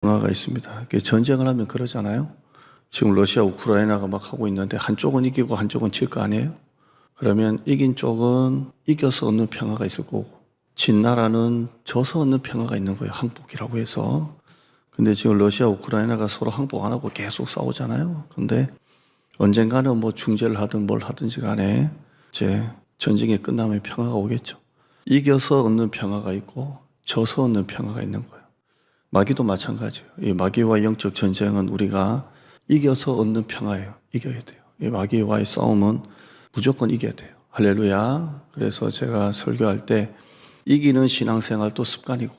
평화가 있습니다. 전쟁을 하면 그러잖아요. 지금 러시아 우크라이나가 막 하고 있는데 한쪽은 이기고 한쪽은 질 거 아니에요? 그러면 이긴 쪽은 이겨서 얻는 평화가 있을 거고 진 나라는 져서 얻는 평화가 있는 거예요. 항복이라고 해서. 근데 지금 러시아 우크라이나가 서로 항복 안 하고 계속 싸우잖아요. 근데 언젠가는 뭐 중재를 하든 뭘 하든지 간에 이제 전쟁이 끝나면 평화가 오겠죠. 이겨서 얻는 평화가 있고 져서 얻는 평화가 있는 거예요. 마귀도 마찬가지예요. 이 마귀와 영적 전쟁은 우리가 이겨서 얻는 평화예요. 이겨야 돼요. 이 마귀와의 싸움은 무조건 이겨야 돼요. 할렐루야. 그래서 제가 설교할 때 이기는 신앙생활도 습관이고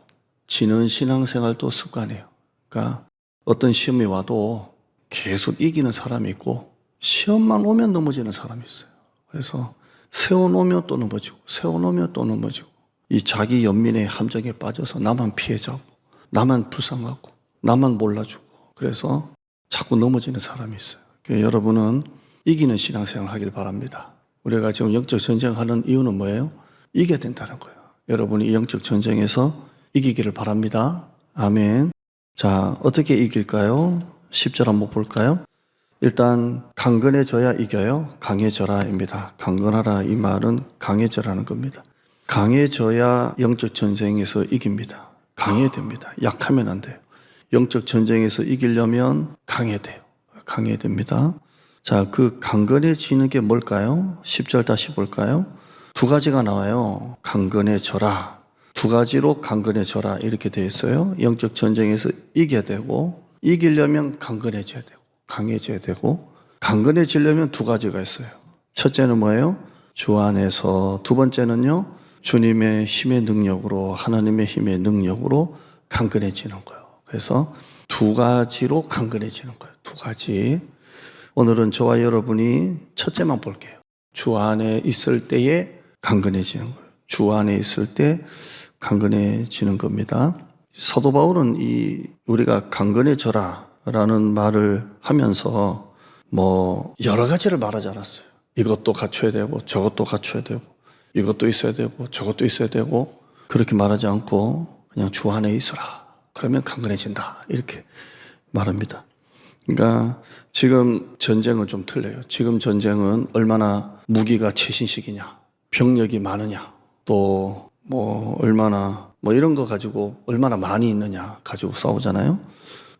지는 신앙생활도 습관이에요. 그러니까 어떤 시험이 와도 계속 이기는 사람이 있고 시험만 오면 넘어지는 사람이 있어요. 그래서 세워놓으면 또 넘어지고 세워놓으면 또 넘어지고 이 자기 연민의 함정에 빠져서 나만 피해자고 나만 불쌍하고 나만 몰라주고 그래서 자꾸 넘어지는 사람이 있어요. 그러니까 여러분은 이기는 신앙생활을 하길 바랍니다. 우리가 지금 영적 전쟁하는 이유는 뭐예요? 이겨야 된다는 거예요. 여러분이 영적 전쟁에서 이기기를 바랍니다. 아멘. 자, 어떻게 이길까요? 10절 한번 볼까요? 일단 강건해져야 이겨요. 강해져라입니다. 강건하라 이 말은 강해져라는 겁니다. 강해져야 영적 전쟁에서 이깁니다. 강해야 됩니다. 약하면 안 돼요. 영적 전쟁에서 이기려면 강해야 돼요. 강해야 됩니다. 자, 그 강건해지는 게 뭘까요? 10절 다시 볼까요? 두 가지가 나와요. 강건해져라. 두 가지로 강건해져라 이렇게 되어 있어요. 영적 전쟁에서 이겨야 되고 이기려면 강건해져야 되고 강해져야 되고 강건해지려면 두 가지가 있어요. 첫째는 뭐예요? 주 안에서. 두 번째는요. 주님의 힘의 능력으로 하나님의 힘의 능력으로 강건해지는 거예요. 그래서 두 가지로 강건해지는 거예요. 두 가지. 오늘은 저와 여러분이 첫째만 볼게요. 주 안에 있을 때에 강건해지는 거예요. 주 안에 있을 때 강건해지는 겁니다. 사도 바울은 우리가 강건해져라 라는 말을 하면서 뭐 여러 가지를 말하지 않았어요. 이것도 갖춰야 되고 저것도 갖춰야 되고 이것도 있어야 되고 저것도 있어야 되고 그렇게 말하지 않고 그냥 주 안에 있어라. 그러면 강건해진다. 이렇게 말합니다. 그러니까 지금 전쟁은 좀 틀려요. 지금 전쟁은 얼마나 무기가 최신식이냐, 병력이 많으냐, 또 뭐 얼마나 뭐 이런 거 가지고 얼마나 많이 있느냐 가지고 싸우잖아요.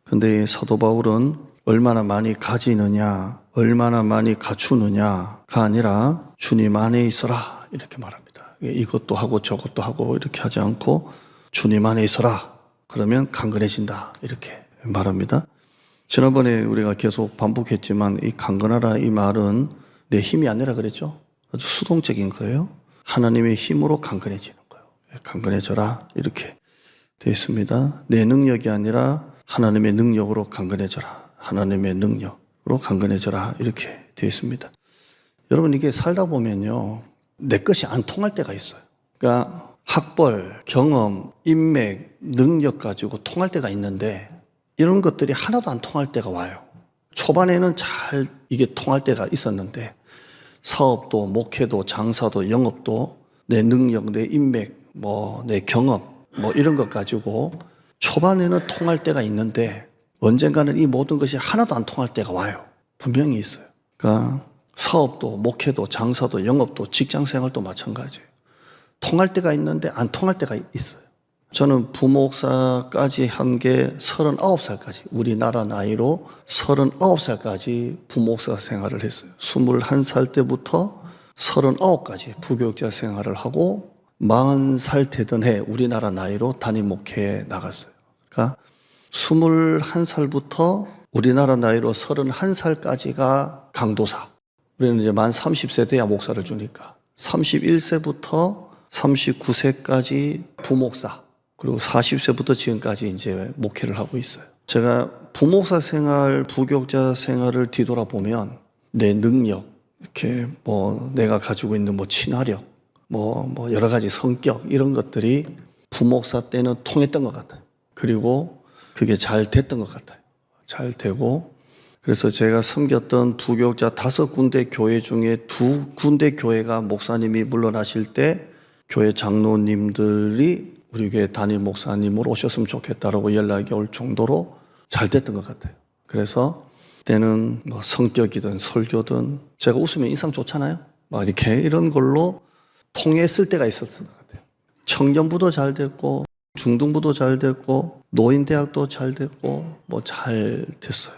근데 사도 바울은 얼마나 많이 가지느냐, 얼마나 많이 갖추느냐가 아니라 주님 안에 있어라 이렇게 말합니다. 이것도 하고 저것도 하고 이렇게 하지 않고 주님 안에 있어라. 그러면 강건해진다 이렇게 말합니다. 지난번에 우리가 계속 반복했지만 이 강건하라 이 말은 내 힘이 아니라 그랬죠. 아주 수동적인 거예요. 하나님의 힘으로 강건해지는 거예요. 강건해져라 이렇게 되어 있습니다. 내 능력이 아니라 하나님의 능력으로 강건해져라. 하나님의 능력으로 강건해져라 이렇게 되어 있습니다. 여러분 이게 살다 보면요. 내 것이 안 통할 때가 있어요. 그러니까 학벌, 경험, 인맥, 능력 가지고 통할 때가 있는데 이런 것들이 하나도 안 통할 때가 와요. 초반에는 잘 이게 통할 때가 있었는데 사업도, 목회도, 장사도, 영업도 내 능력, 내 인맥, 내 경험 이런 것 가지고 초반에는 통할 때가 있는데 언젠가는 이 모든 것이 하나도 안 통할 때가 와요. 분명히 있어요. 그러니까 사업도, 목회도, 장사도, 영업도, 직장생활도 마찬가지예요. 통할 때가 있는데 안 통할 때가 있어요. 저는 부목사까지 한 게 39살까지 우리나라 나이로 39살까지 부목사 생활을 했어요. 21살 때부터 39까지 부교육자 생활을 하고 40살 되던 해 우리나라 나이로 담임 목회에 나갔어요. 그러니까 21살부터 우리나라 나이로 31살까지가 강도사. 우리는 이제 만 30세 돼야 목사를 주니까 31세부터 39세까지 부목사. 그리고 40세부터 지금까지 이제 목회를 하고 있어요. 제가 부목사 생활, 부교육자 생활을 뒤돌아보면 내 능력, 이렇게 내가 가지고 있는 친화력, 여러 가지 성격, 이런 것들이 부목사 때는 통했던 것 같아요. 그리고 그게 잘 됐던 것 같아요. 잘 되고. 그래서 제가 섬겼던 부교육자 5군데 교회 중에 2군데 교회가 목사님이 물러나실 때 교회 장로님들이 우리 교회 담임 목사님으로 오셨으면 좋겠다라고 연락이 올 정도로 잘 됐던 것 같아요. 그래서 때는 뭐 성격이든 설교든 제가 웃으면 인상 좋잖아요. 막 이렇게 이런 걸로 통했을 때가 있었을 것 같아요. 청년부도 잘 됐고 중등부도 잘 됐고 노인대학도 잘 됐고 뭐 잘 됐어요.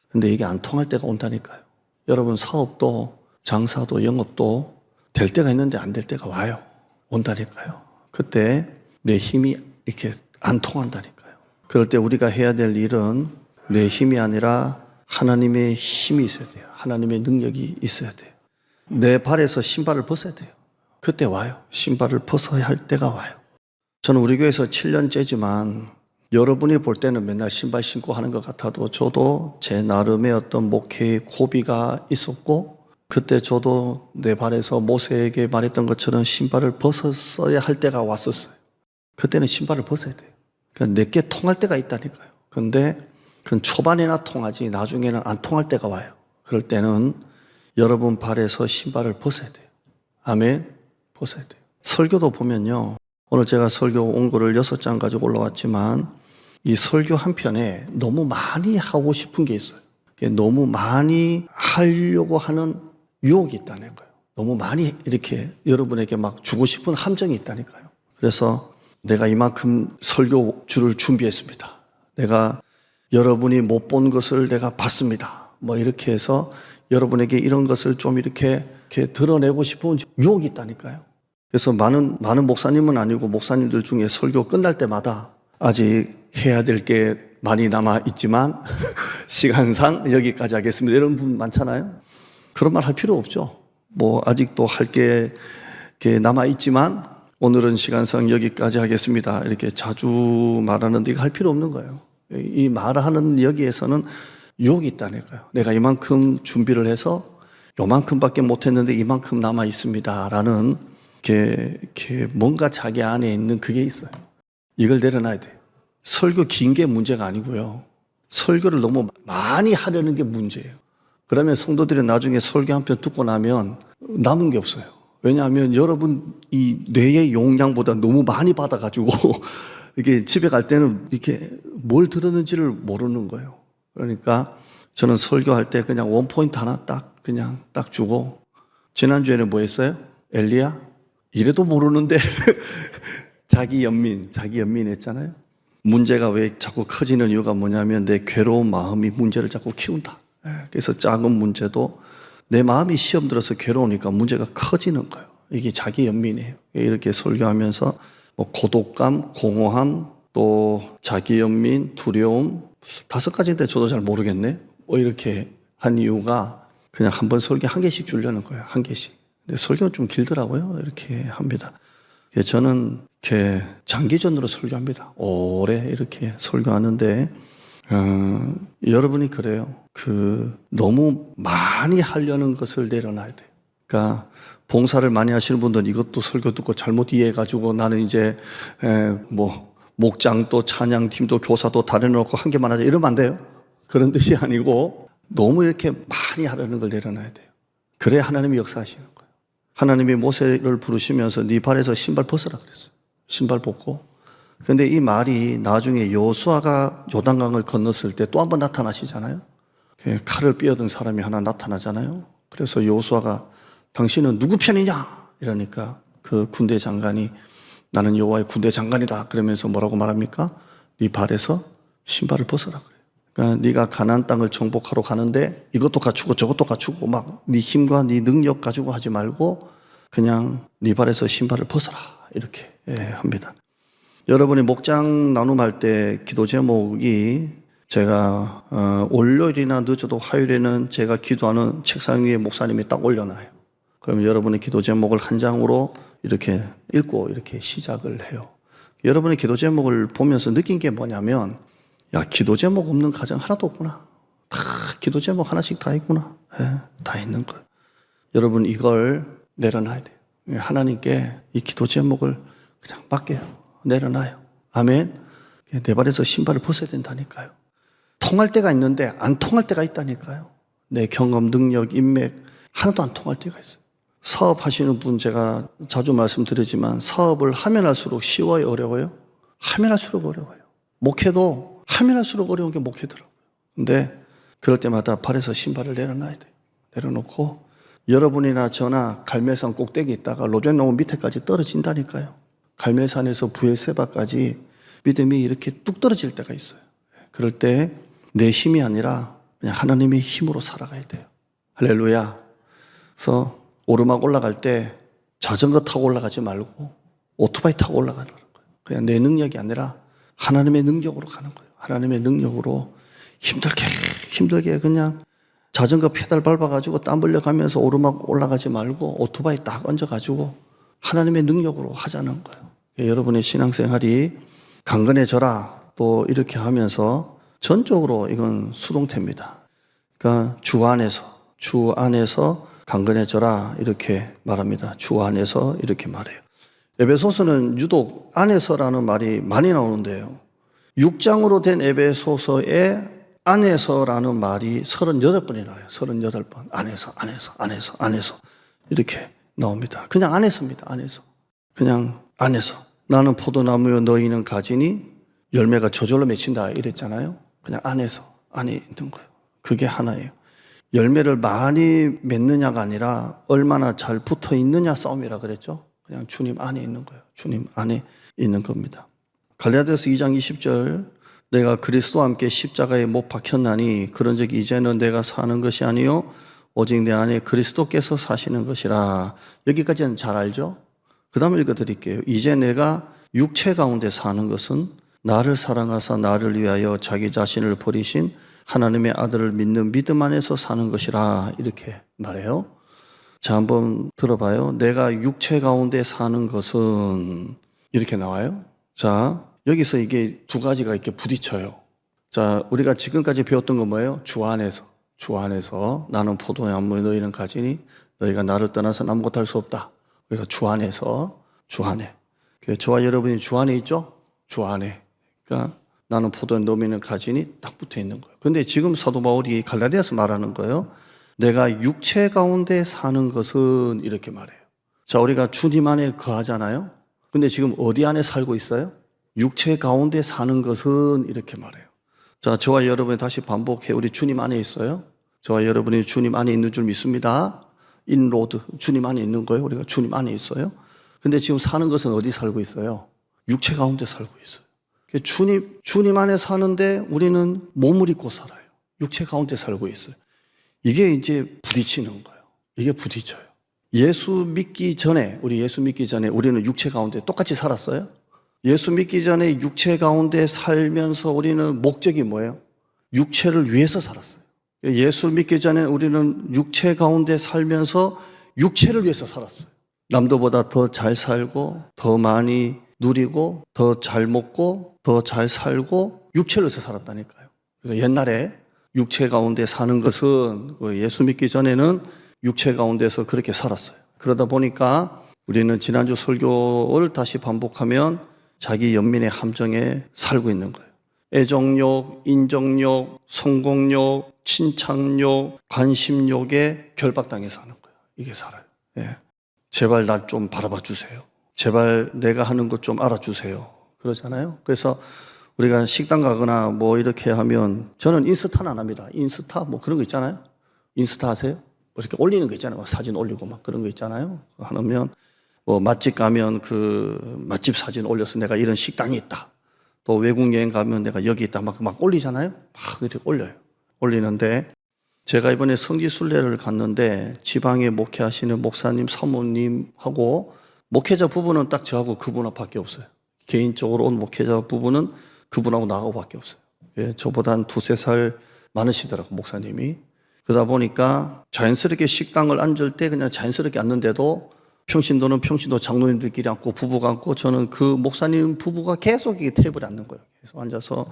근데 이게 안 통할 때가 온다니까요. 여러분 사업도 장사도 영업도 될 때가 있는데 안 될 때가 와요. 온다니까요. 그때 내 힘이 이렇게 안 통한다니까요. 그럴 때 우리가 해야 될 일은 내 힘이 아니라 하나님의 힘이 있어야 돼요. 하나님의 능력이 있어야 돼요. 내 발에서 신발을 벗어야 돼요. 그때 와요. 신발을 벗어야 할 때가 와요. 저는 우리 교회에서 7년째지만 여러분이 볼 때는 맨날 신발 신고 하는 것 같아도 저도 제 나름의 어떤 목회의 고비가 있었고 그때 저도 내 발에서 모세에게 말했던 것처럼 신발을 벗었어야 할 때가 왔었어요. 그때는 신발을 벗어야 돼요. 그러니까 내게 통할 때가 있다니까요. 근데 그건 초반에나 통하지 나중에는 안 통할 때가 와요. 그럴 때는 여러분 발에서 신발을 벗어야 돼요. 아멘. 벗어야 돼요. 설교도 보면요. 오늘 제가 설교 원고를 6장 가지고 올라왔지만 이 설교 한 편에 너무 많이 하고 싶은 게 있어요. 너무 많이 하려고 하는 유혹이 있다니까요. 너무 많이 이렇게 여러분에게 막 주고 싶은 함정이 있다니까요. 그래서 내가 이만큼 설교줄을 준비했습니다. 내가 여러분이 못 본 것을 내가 봤습니다. 뭐 이렇게 해서 여러분에게 이런 것을 좀 이렇게 드러내고 싶은 유혹이 있다니까요. 그래서 많은 목사님은 아니고 목사님들 중에 설교 끝날 때마다 아직 해야 될 게 많이 남아 있지만 시간상 여기까지 하겠습니다. 이런 분 많잖아요. 그런 말 할 필요 없죠. 뭐 아직도 할 게 남아 있지만 오늘은 시간상 여기까지 하겠습니다. 이렇게 자주 말하는데 이거 할 필요 없는 거예요. 이 말하는 여기에서는 유혹이 있다니까요. 내가 이만큼 준비를 해서 요만큼밖에 못했는데 이만큼 남아 있습니다. 라는 뭔가 자기 안에 있는 그게 있어요. 이걸 내려놔야 돼요. 설교 긴 게 문제가 아니고요. 설교를 너무 많이 하려는 게 문제예요. 그러면 성도들이 나중에 설교 한 편 듣고 나면 남은 게 없어요. 왜냐하면 여러분 이 뇌의 용량보다 너무 많이 받아가지고 이게 집에 갈 때는 이렇게 뭘 들었는지를 모르는 거예요. 그러니까 저는 설교할 때 그냥 원포인트 하나 그냥 딱 주고 지난주에는 뭐 했어요? 엘리야? 이래도 모르는데 자기 연민 했잖아요. 문제가 왜 자꾸 커지는 이유가 뭐냐면 내 괴로운 마음이 문제를 자꾸 키운다. 그래서 작은 문제도 내 마음이 시험 들어서 괴로우니까 문제가 커지는 거예요. 이게 자기 연민이에요. 이렇게 설교하면서 뭐 고독감, 공허함, 또 자기 연민, 두려움 5가지인데 저도 잘 모르겠네. 뭐 이렇게 한 이유가 그냥 한 번 설교 1개씩 주려는 거예요. 1개씩. 근데 설교는 좀 길더라고요. 이렇게 합니다. 저는 이렇게 장기전으로 설교합니다. 오래 이렇게 설교하는데 여러분이 그래요. 너무 많이 하려는 것을 내려놔야 돼요. 그러니까 봉사를 많이 하시는 분들은 이것도 설교 듣고 잘못 이해해가지고 나는 이제 뭐 목장도 찬양팀도 교사도 다 내려놓고 한 개만 하자 이러면 안 돼요. 그런 뜻이 아니고 너무 이렇게 많이 하려는 걸 내려놔야 돼요. 그래야 하나님이 역사하시는 거예요. 하나님이 모세를 부르시면서 네 발에서 신발 벗어라 그랬어요. 신발 벗고. 근데 이 말이 나중에 여호수아가 요단강을 건넜을 때 또 한 번 나타나시잖아요. 칼을 삐어든 사람이 하나 나타나잖아요. 그래서 여호수아가 당신은 누구 편이냐? 이러니까 그 군대 장관이 나는 여호와의 군대 장관이다. 그러면서 뭐라고 말합니까? 네 발에서 신발을 벗어라 그래요. 그러니까 네가 가나안 땅을 정복하러 가는데 이것도 갖추고 저것도 갖추고 막 네 힘과 네 능력 가지고 하지 말고 그냥 네 발에서 신발을 벗어라 이렇게 합니다. 여러분이 목장 나눔할 때 기도 제목이 제가 월요일이나 늦어도 화요일에는 제가 기도하는 책상 위에 목사님이 딱 올려놔요. 그러면 여러분의 기도 제목을 한 장으로 이렇게 읽고 이렇게 시작을 해요. 여러분의 기도 제목을 보면서 느낀 게 뭐냐면 야, 기도 제목 없는 가정 하나도 없구나. 다 기도 제목 하나씩 다 있구나. 다 있는 거예요. 여러분 이걸 내려놔야 돼요. 하나님께 이 기도 제목을 그냥 맡겨요. 내려놔요. 아멘. 내 발에서 신발을 벗어야 된다니까요. 통할 때가 있는데 안 통할 때가 있다니까요. 내 경험, 능력, 인맥 하나도 안 통할 때가 있어요. 사업하시는 분 제가 자주 말씀드리지만 사업을 하면 할수록 쉬워요, 어려워요? 하면 할수록 어려워요. 목회도 하면 할수록 어려운 게 목회더라고요. 근데 그럴 때마다 발에서 신발을 내려놔야 돼요. 내려놓고 여러분이나 저나 갈매산 꼭대기 있다가 로덴노무 밑에까지 떨어진다니까요. 갈매산에서 부엘세바까지 믿음이 이렇게 뚝 떨어질 때가 있어요. 그럴 때 내 힘이 아니라 그냥 하나님의 힘으로 살아가야 돼요. 할렐루야. 그래서 오르막 올라갈 때 자전거 타고 올라가지 말고 오토바이 타고 올라가는 거예요. 그냥 내 능력이 아니라 하나님의 능력으로 가는 거예요. 하나님의 능력으로 힘들게 그냥 자전거 페달 밟아가지고 땀 흘려가면서 오르막 올라가지 말고 오토바이 딱 얹어가지고 하나님의 능력으로 하자는 거예요. 여러분의 신앙생활이 강건해져라 또 이렇게 하면서 전적으로 이건 수동태입니다. 그러니까 주 안에서 강건해져라 이렇게 말합니다. 주 안에서 이렇게 말해요. 에베소서는 유독 안에서라는 말이 많이 나오는데요. 6장으로 된 에베소서에 안에서라는 말이 38번이 나와요. 38번. 안에서. 이렇게 나옵니다. 그냥 안에서입니다. 안에서. 그냥 안에서. 나는 포도나무요 너희는 가지니 열매가 저절로 맺힌다 이랬잖아요. 그냥 안에 있는 거예요. 그게 하나예요. 열매를 많이 맺느냐가 아니라 얼마나 잘 붙어 있느냐 싸움이라 그랬죠. 그냥 주님 안에 있는 거예요. 주님 안에 있는 겁니다. 갈라디아서 2장 20절 내가 그리스도와 함께 십자가에 못 박혔나니 그런즉 이제는 내가 사는 것이 아니요 오직 내 안에 그리스도께서 사시는 것이라. 여기까지는 잘 알죠? 그 다음에 읽어드릴게요. 이제 내가 육체 가운데 사는 것은 나를 사랑하사 나를 위하여 자기 자신을 버리신 하나님의 아들을 믿는 믿음 안에서 사는 것이라 이렇게 말해요. 자, 한번 들어봐요. 내가 육체 가운데 사는 것은 이렇게 나와요. 자, 여기서 이게 두 가지가 이렇게 부딪혀요. 자, 우리가 지금까지 배웠던 건 뭐예요? 주 안에서 나는 포도나무 너희는 가지니 너희가 나를 떠나서는 아무것도 할 수 없다. 그래서 주 안에 저와 여러분이 주 안에 있죠? 주 안에. 그러니까 나는 포도나무 너희는 가지니 딱 붙어 있는 거예요. 그런데 지금 사도 바울이 갈라디아서 말하는 거예요. 내가 육체 가운데 사는 것은 이렇게 말해요. 자, 우리가 주님 안에 거하잖아요. 근데 지금 어디 안에 살고 있어요? 육체 가운데 사는 것은 이렇게 말해요. 자, 저와 여러분이 다시 반복해. 우리 주님 안에 있어요. 저와 여러분이 주님 안에 있는 줄 믿습니다. 인로드, 주님 안에 있는 거예요. 우리가 주님 안에 있어요. 근데 지금 사는 것은 어디 살고 있어요? 육체 가운데 살고 있어요. 주님 안에 사는데 우리는 몸을 입고 살아요. 육체 가운데 살고 있어요. 이게 이제 부딪히는 거예요. 이게 부딪혀요. 예수 믿기 전에 우리는 육체 가운데 똑같이 살았어요. 예수 믿기 전에 육체 가운데 살면서 우리는 목적이 뭐예요? 육체를 위해서 살았어요. 예수 믿기 전에 우리는 육체 가운데 살면서 육체를 위해서 살았어요. 남들보다 더 잘 살고 더 많이 누리고 더 잘 먹고 더 잘 살고 육체를 위해서 살았다니까요. 그래서 옛날에 육체 가운데 사는 것은 예수 믿기 전에는 육체 가운데서 그렇게 살았어요. 그러다 보니까 우리는 지난주 설교를 다시 반복하면 자기 연민의 함정에 살고 있는 거예요. 애정욕, 인정욕, 성공욕, 친착욕, 관심욕에 결박당해서 하는 거예요. 이게 살아요. 예. 제발 날 좀 바라봐 주세요. 제발 내가 하는 것 좀 알아주세요. 그러잖아요. 그래서 우리가 식당 가거나 뭐 이렇게 하면 저는 인스타는 안 합니다. 인스타 뭐 그런 거 있잖아요. 인스타 하세요? 뭐 이렇게 올리는 거 있잖아요. 사진 올리고 막 그런 거 있잖아요. 하면 뭐 맛집 가면 그 맛집 사진 올려서 내가 이런 식당이 있다. 또 외국 여행 가면 내가 여기 있다. 막 올리잖아요. 막 이렇게 올려요. 올리는데 제가 이번에 성지순례를 갔는데 지방에 목회하시는 목사님, 사모님하고 목회자 부부는 딱 저하고 그분하고밖에 없어요. 개인적으로 온 목회자 부부는 그분하고 나하고밖에 없어요. 예, 저보다 한 2-3살 많으시더라고 목사님이. 그러다 보니까 자연스럽게 식당을 앉을 때 그냥 자연스럽게 앉는데도 평신도는 평신도 장로님들끼리 앉고 부부가 앉고 저는 그 목사님 부부가 계속 이 테이블에 앉는 거예요. 계속 앉아서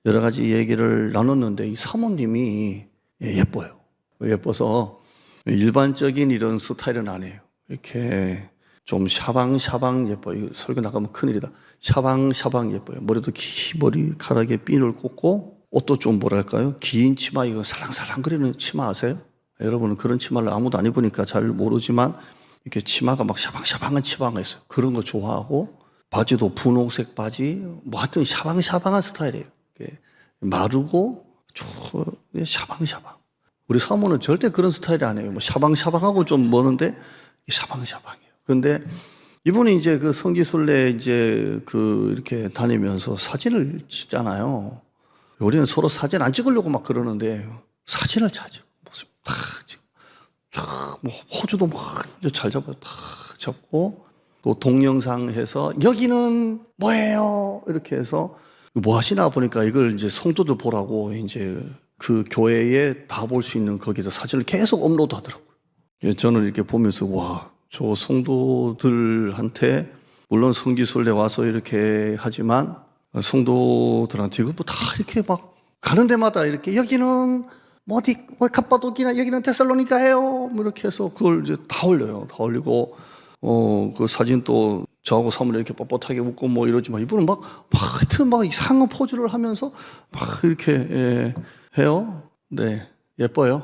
여러 가지 얘기를 나눴는데 이 사모님이 예뻐요. 예뻐서 일반적인 이런 스타일은 아니에요. 이렇게 좀 샤방샤방 예뻐요. 설교 나가면 큰일이다. 샤방샤방 예뻐요. 머리도 머리카락에 핀을 꽂고 옷도 좀 뭐랄까요? 긴 치마, 이거 살랑살랑거리는 치마 아세요? 여러분은 그런 치마를 아무도 안 입으니까 잘 모르지만 이렇게 치마가 막 샤방샤방한 치마가 있어요. 그런 거 좋아하고, 바지도 분홍색 바지, 뭐 하여튼 샤방샤방한 스타일이에요. 이렇게 마르고, 샤방샤방. 우리 사모는 절대 그런 스타일이 아니에요. 뭐 샤방샤방하고 좀 머는데, 샤방샤방이에요. 근데 이분이 이제 그 성지순례 이제 이렇게 다니면서 사진을 찍잖아요. 우리는 서로 사진 안 찍으려고 막 그러는데, 사진을 찾아. 모습 탁 찍고, 쫙, 뭐, 호주도 막 잘 잡아요. 탁 잡고, 또 동영상 해서, 여기는 뭐예요? 이렇게 해서, 뭐 하시나 보니까 이걸 이제 성도들 보라고 이제 그 교회에 다 볼 수 있는 거기서 사진을 계속 업로드 하더라고요. 저는 이렇게 보면서, 와, 저 성도들한테, 물론 성지순례 와서 이렇게 하지만, 성도들한테 이거 뭐 다 이렇게 막 가는 데마다 이렇게 여기는 뭐 어디 뭐 갑바도기나 여기는 데살로니가예요 뭐 이렇게 해서 그걸 이제 다 올려요. 다 올리고 그 사진 또 저하고 사모님 이렇게 뻣뻣하게 웃고 뭐 이러지만 이분은 막 하여튼 막 이상한 포즈를 하면서 막 이렇게 해요. 네, 예뻐요.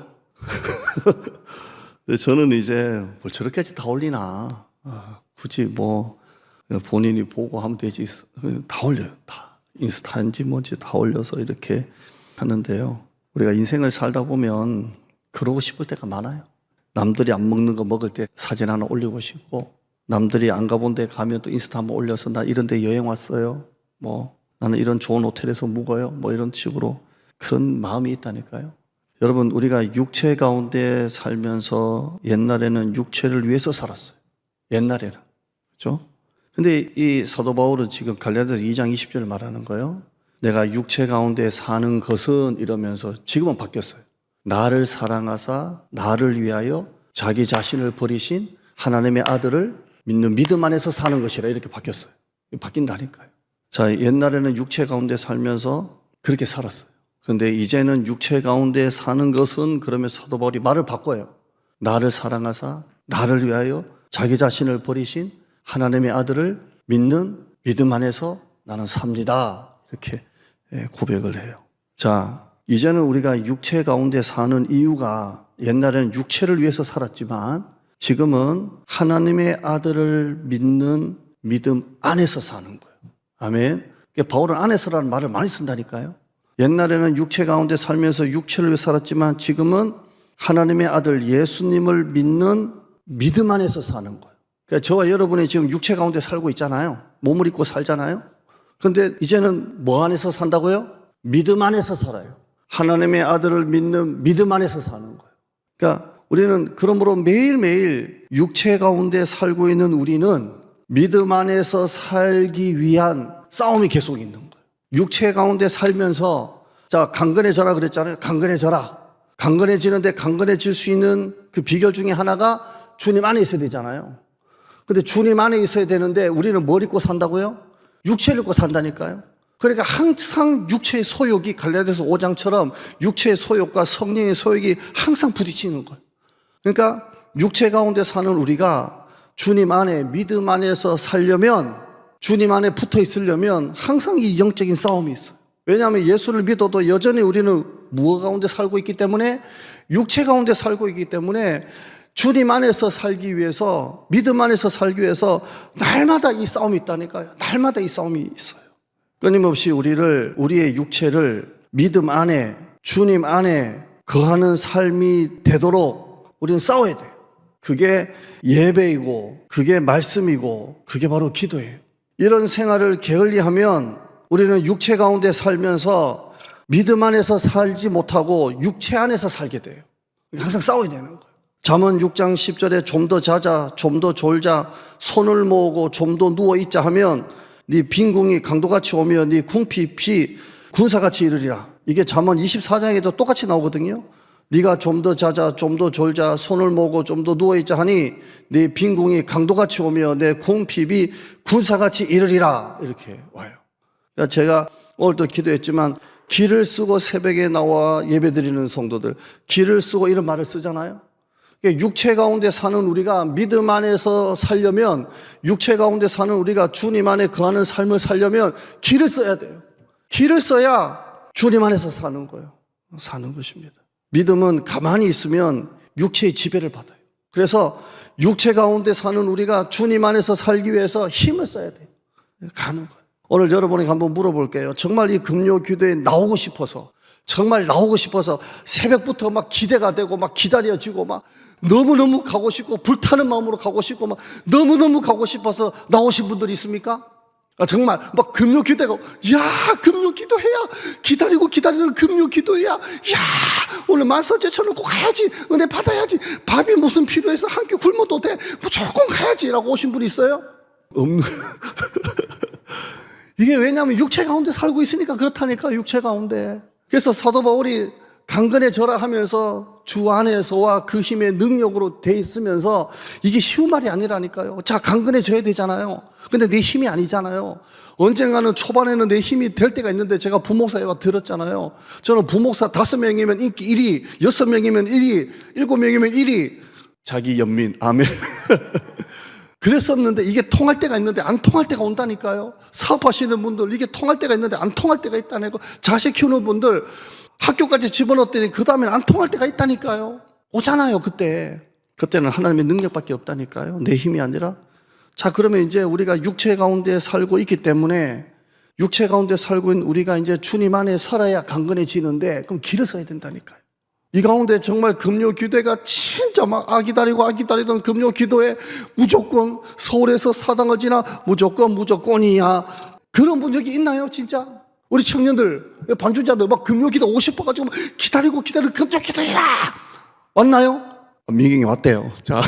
네, 저는 이제 뭘 저렇게까지 다 올리나 굳이 뭐 본인이 보고 하면 되지. 다 올려요. 다 인스타인지 뭔지 다 올려서 이렇게 하는데요. 우리가 인생을 살다 보면 그러고 싶을 때가 많아요. 남들이 안 먹는 거 먹을 때 사진 하나 올리고 싶고, 남들이 안 가본 데 가면 또 인스타 한번 올려서 나 이런 데 여행 왔어요. 뭐 나는 이런 좋은 호텔에서 묵어요. 뭐 이런 식으로 그런 마음이 있다니까요. 여러분, 우리가 육체 가운데 살면서 옛날에는 육체를 위해서 살았어요. 옛날에는. 그렇죠? 근데 이 사도 바울은 지금 갈라디아서 2장 20절을 말하는 거예요. 내가 육체 가운데 사는 것은 이러면서 지금은 바뀌었어요. 나를 사랑하사 나를 위하여 자기 자신을 버리신 하나님의 아들을 믿는 믿음 안에서 사는 것이라 이렇게 바뀌었어요. 바뀐다니까요. 자, 옛날에는 육체 가운데 살면서 그렇게 살았어요. 근데 이제는 육체 가운데 사는 것은 그러면서 사도 바울이 말을 바꿔요. 나를 사랑하사 나를 위하여 자기 자신을 버리신 하나님의 아들을 믿는 믿음 안에서 나는 삽니다. 이렇게 고백을 해요. 자, 이제는 우리가 육체 가운데 사는 이유가 옛날에는 육체를 위해서 살았지만 지금은 하나님의 아들을 믿는 믿음 안에서 사는 거예요. 아멘. 바울은 안에서라는 말을 많이 쓴다니까요. 옛날에는 육체 가운데 살면서 육체를 위해 살았지만 지금은 하나님의 아들 예수님을 믿는 믿음 안에서 사는 거예요. 그러니까 저와 여러분이 지금 육체 가운데 살고 있잖아요. 몸을 입고 살잖아요. 그런데 이제는 뭐 안에서 산다고요? 믿음 안에서 살아요. 하나님의 아들을 믿는 믿음 안에서 사는 거예요. 그러니까 우리는 그러므로 매일매일 육체 가운데 살고 있는 우리는 믿음 안에서 살기 위한 싸움이 계속 있는 거예요. 육체 가운데 살면서 자, 강건해져라 그랬잖아요. 강건해져라. 강건해지는데 강건해질 수 있는 그 비결 중에 하나가 주님 안에 있어야 되잖아요. 근데 주님 안에 있어야 되는데 우리는 뭘 입고 산다고요? 육체를 입고 산다니까요. 그러니까 항상 육체의 소욕이 갈라디아서 5장처럼 육체의 소욕과 성령의 소욕이 항상 부딪히는 거예요. 그러니까 육체 가운데 사는 우리가 주님 안에 믿음 안에서 살려면 주님 안에 붙어 있으려면 항상 이 영적인 싸움이 있어요. 왜냐하면 예수를 믿어도 여전히 우리는 무엇 가운데 살고 있기 때문에 육체 가운데 살고 있기 때문에 주님 안에서 살기 위해서 믿음 안에서 살기 위해서 날마다 이 싸움이 있다니까요. 날마다 이 싸움이 있어요. 끊임없이 우리의 육체를 믿음 안에 주님 안에 거하는 삶이 되도록 우리는 싸워야 돼요. 그게 예배이고 그게 말씀이고 그게 바로 기도예요. 이런 생활을 게을리하면 우리는 육체 가운데 살면서 믿음 안에서 살지 못하고 육체 안에서 살게 돼요. 항상 싸워야 되는 거예요. 잠언 6장 10절에 좀 더 자자, 좀 더 졸자, 손을 모으고 좀 더 누워있자 하면 네 빈궁이 강도같이 오며 네 궁핍이 군사같이 이르리라. 이게 잠언 24장에도 똑같이 나오거든요. 네가 좀 더 자자, 좀 더 졸자, 손을 모으고 좀 더 누워있자 하니 네 빈궁이 강도같이 오며 내 궁핍이 군사같이 이르리라. 이렇게 와요. 그러니까 제가 오늘도 기도했지만 길을 쓰고 새벽에 나와 예배드리는 성도들, 길을 쓰고 이런 말을 쓰잖아요. 육체 가운데 사는 우리가 믿음 안에서 살려면, 육체 가운데 사는 우리가 주님 안에 거하는 삶을 살려면 길을 써야 돼요. 길을 써야 주님 안에서 사는 거예요. 사는 것입니다. 믿음은 가만히 있으면 육체의 지배를 받아요. 그래서 육체 가운데 사는 우리가 주님 안에서 살기 위해서 힘을 써야 돼요. 가는 거예요. 오늘 여러분에게 한번 물어볼게요. 정말 이 금요 기도에 나오고 싶어서, 정말 나오고 싶어서 새벽부터 막 기대가 되고 막 기다려지고 막 너무너무 가고 싶고 불타는 마음으로 가고 싶고 막 너무너무 가고 싶어서 나오신 분들 있습니까? 정말 막 금요 기도가, 야, 금요 기도해야, 기다리는 금요 기도해야, 야, 오늘 만사제 쳐놓고 가야지, 은혜 받아야지, 밥이 무슨 필요해서 한 끼 굶어도 돼, 무조건 가야지라고 오신 분 있어요? 없는. 이게 왜냐하면 육체 가운데 살고 있으니까 그렇다니까, 육체 가운데. 그래서 사도 바울이 강건해져라 하면서 주 안에서와 그 힘의 능력으로 돼 있으면서 이게 쉬운 말이 아니라니까요. 자, 강건해져야 되잖아요. 근데 내 힘이 아니잖아요. 언젠가는 초반에는 내 힘이 될 때가 있는데, 제가 부목사에 와 들었잖아요. 저는 부목사 5명이면 인기 1위, 6명이면 1위, 7명이면 1위. 자기 연민, 아멘. 그랬었는데 이게 통할 때가 있는데 안 통할 때가 온다니까요. 사업하시는 분들 이게 통할 때가 있는데 안 통할 때가 있다니까. 자식 키우는 분들 학교까지 집어넣었더니 그 다음에는 안 통할 때가 있다니까요. 오잖아요, 그때. 그때는 하나님의 능력밖에 없다니까요. 내 힘이 아니라. 자, 그러면 이제 우리가 육체 가운데 살고 있기 때문에, 육체 가운데 살고 있는 우리가 이제 주님 안에 살아야 강건해지는데, 그럼 길을 써야 된다니까요. 이 가운데 정말 금요 기도가 진짜 막 아기다리던 금요 기도에 무조건 서울에서 사당을 지나 무조건이야. 그런 분 여기 있나요, 진짜? 우리 청년들, 반주자들 막 금요 기도 50번 가지고 기다리고 금요 기도해라. 왔나요? 미경이 왔대요. 자.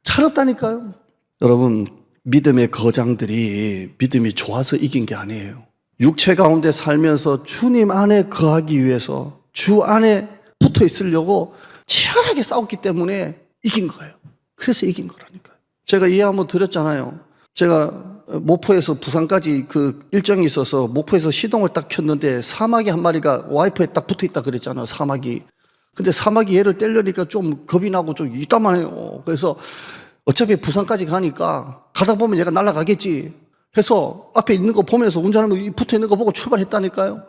차렸다니까요. 여러분, 믿음의 거장들이 믿음이 좋아서 이긴 게 아니에요. 육체 가운데 살면서 주님 안에 거하기 위해서 주 안에 붙어 있으려고 치열하게 싸웠기 때문에 이긴 거예요. 그래서 이긴 거라니까요. 제가 이해 한번 드렸잖아요. 제가 목포에서 부산까지 그 일정이 있어서 목포에서 시동을 딱 켰는데 사마귀 한 마리가 와이퍼에 딱 붙어 있다 그랬잖아요. 사마귀. 근데 사마귀 얘를 떼려니까 좀 겁이 나고 좀 이따만해요. 그래서 어차피 부산까지 가니까 가다 보면 얘가 날아가겠지 해서 앞에 있는 거 보면서 운전하면 붙어 있는 거 보고 출발했다니까요.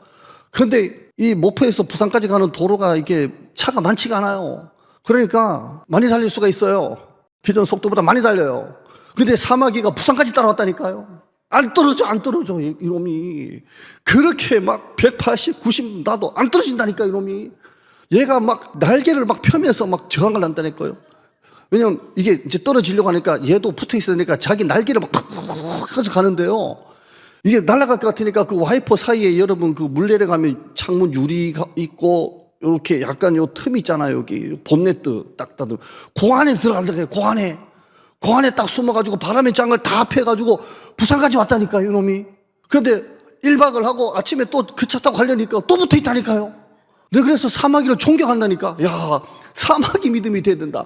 근데 이 목포에서 부산까지 가는 도로가 이게 차가 많지가 않아요. 그러니까 많이 달릴 수가 있어요. 기존 속도보다 많이 달려요. 근데 사마귀가 부산까지 따라왔다니까요. 안 떨어져 이놈이. 그렇게 막 180, 90 나도 안 떨어진다니까 이놈이. 얘가 막 날개를 막 펴면서 막 저항을 한다니까요. 왜냐면 이게 이제 떨어지려고 하니까 얘도 붙어 있으니까 자기 날개를 막 해서 가는데요. 이게 날아갈 것 같으니까 그 와이퍼 사이에 여러분 그 물 내려가면 창문 유리가 있고 이렇게 약간 요 틈 있잖아요. 여기 본네트 딱 닫은 그 안에 들어간다고요. 그 안에 딱 숨어가지고 바람의 장을 다 패가지고 부산까지 왔다니까요, 이놈이. 그런데 1박을 하고 아침에 또 그 차 타고 가려니까 또 붙어 있다니까요. 내가 그래서 사마귀를 존경한다니까. 야, 사마귀 믿음이 돼야 된다.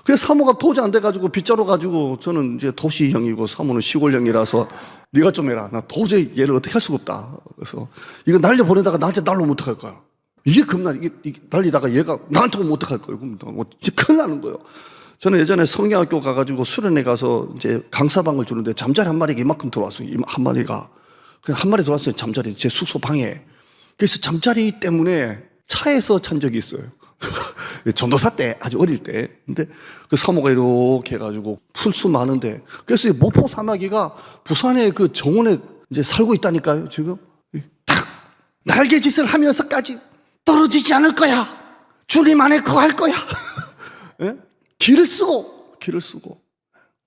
그래서 사모가 도저히 안 돼가지고 빗자루 가지고, 저는 이제 도시형이고 사모는 시골형이라서 네가 좀 해라. 나 도저히 얘를 어떻게 할 수가 없다. 그래서 이거 날려보내다가 나한테 날려오면 어떡할 거야. 이게 겁나. 이게 날리다가 얘가 나한테 오면 어떡할 거예요. 그럼 진짜 큰일 나는 거예요. 저는 예전에 성경학교 가가지고 수련회 가서 이제 강사방을 주는데 잠자리 한 마리가 이만큼 들어왔어요. 한 마리가. 그냥 한 마리 들어왔어요. 잠자리. 제 숙소 방에. 그래서 잠자리 때문에 차에서 잔 적이 있어요. 전도사 때, 아주 어릴 때. 근데 그 사모가 이렇게 해가지고 풀수 많은데. 그래서 목포 사마귀가 부산의 그 정원에 이제 살고 있다니까요, 지금. 탁! 날개짓을 하면서까지 떨어지지 않을 거야. 주님 안에 거할 거야. 예? 길을 쓰고.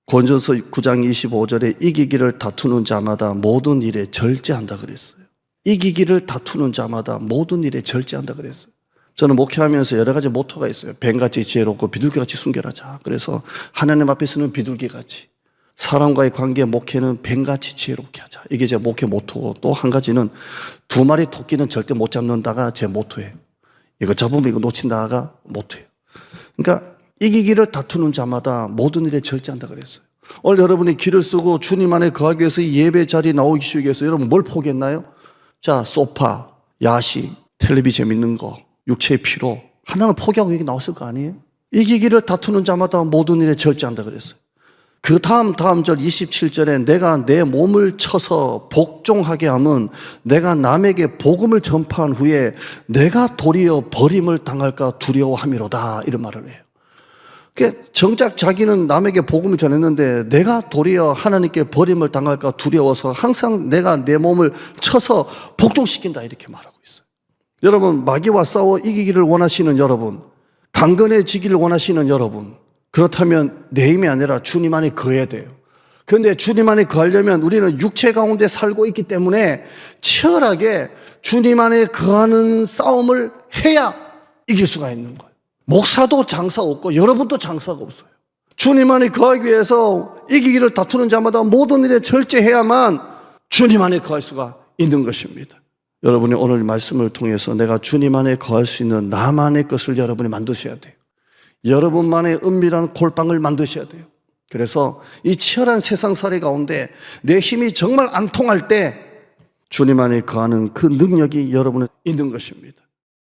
권전서 9장 25절에 이기기를 다투는 자마다 모든 일에 절제한다 그랬어요. 이기기를 다투는 자마다 모든 일에 절제한다 그랬어요. 저는 목회하면서 여러 가지 모토가 있어요. 뱀같이 지혜롭고 비둘기같이 순결하자. 그래서 하나님 앞에서는 비둘기같이, 사람과의 관계 목회는 뱀같이 지혜롭게 하자. 이게 제 목회 모토고, 또 한 가지는 2마리 토끼는 절대 못 잡는다가 제 모토예요. 이거 잡으면 이거 놓친다가 모토예요. 그러니까 이기기를 다투는 자마다 모든 일에 절제한다 그랬어요. 오늘 여러분이 길을 쓰고 주님 안에 거하기 위해서 이 예배 자리에 나오기 위해서 여러분 뭘 포기했나요? 자, 소파, 야식, 텔레비 재밌는 거, 육체의 피로 하나는 포기하고 여기 나왔을 거 아니에요? 이기기를 다투는 자마다 모든 일에 절제한다 그랬어요. 그 다음 절 27절에 내가 내 몸을 쳐서 복종하게 하면 내가 남에게 복음을 전파한 후에 내가 도리어 버림을 당할까 두려워함이로다, 이런 말을 해요. 정작 자기는 남에게 복음을 전했는데 내가 도리어 하나님께 버림을 당할까 두려워서 항상 내가 내 몸을 쳐서 복종시킨다 이렇게 말하고 있어요. 여러분, 마귀와 싸워 이기기를 원하시는 여러분, 강건해지기를 원하시는 여러분, 그렇다면 내 힘이 아니라 주님 안에 거해야 돼요. 그런데 주님 안에 거하려면 우리는 육체 가운데 살고 있기 때문에 치열하게 주님 안에 거하는 싸움을 해야 이길 수가 있는 거예요. 목사도 장사 없고 여러분도 장사가 없어요. 주님 안에 거하기 위해서 이기기를 다투는 자마다 모든 일에 절제해야만 주님 안에 거할 수가 있는 것입니다. 여러분이 오늘 말씀을 통해서 내가 주님 안에 거할 수 있는 나만의 것을 여러분이 만드셔야 돼요. 여러분만의 은밀한 골방을 만드셔야 돼요. 그래서 이 치열한 세상살이 가운데 내 힘이 정말 안 통할 때 주님 안에 거하는 그 능력이 여러분은 있는 것입니다.